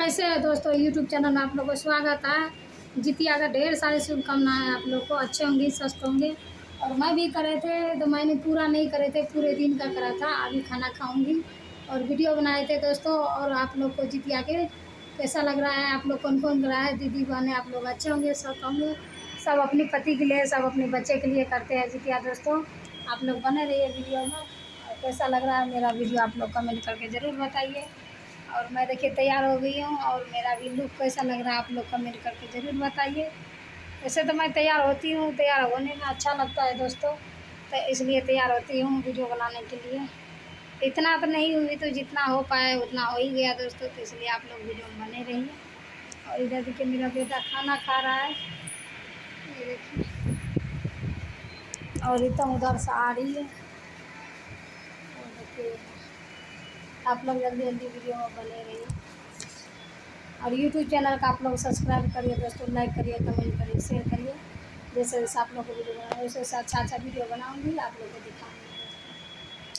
कैसे है दोस्तों, यूट्यूब चैनल में आप लोगों को स्वागत है। जितिया का ढेर सारी शुभकामनाएं आप लोग को। अच्छे होंगे, स्वस्थ होंगे। और मैं भी करे थे तो मैंने पूरा नहीं करे थे, पूरे दिन का करा था। अभी खाना खाऊंगी और वीडियो बनाए थे दोस्तों। और आप लोग को जितिया के कैसा लग रहा है, आप लोग कौन कौन करा है, दीदी बहने आप लोग अच्छे होंगे, स्वस्थ होंगे। सब अपने पति के लिए, सब अपने बच्चे के लिए करते हैं जितिया दोस्तों। आप लोग बने रहिए वीडियो में। और कैसा लग रहा है मेरा वीडियो आप लोग कमेंट करके ज़रूर बताइए। और मैं देखिए तैयार हो गई हूँ और मेरा भी लुक कैसा लग रहा है आप लोग कमेंट करके ज़रूर बताइए। वैसे तो मैं तैयार होती हूँ, तैयार होने में अच्छा लगता है दोस्तों, तो इसलिए तैयार होती हूँ वीडियो बनाने के लिए। इतना तो नहीं हुई, तो जितना हो पाए उतना हो ही गया दोस्तों, तो इसलिए आप लोग वीडियो में बने रहिए। और इधर देखिए मेरा बेटा खाना खा रहा है, ये देखिए। और रितम उधर से आ रही है। और देखिए आप लोग जल्दी जल्दी वीडियो में बने रहिए। और यूट्यूब चैनल का आप लोग सब्सक्राइब करिए दोस्तों, लाइक करिए, कमेंट करिए, शेयर करिए। जैसे जैसे आप लोग को वीडियो बनाऊँ, वैसे वैसे अच्छा अच्छा वीडियो बनाऊँगी, आप लोग को दिखाऊँगी।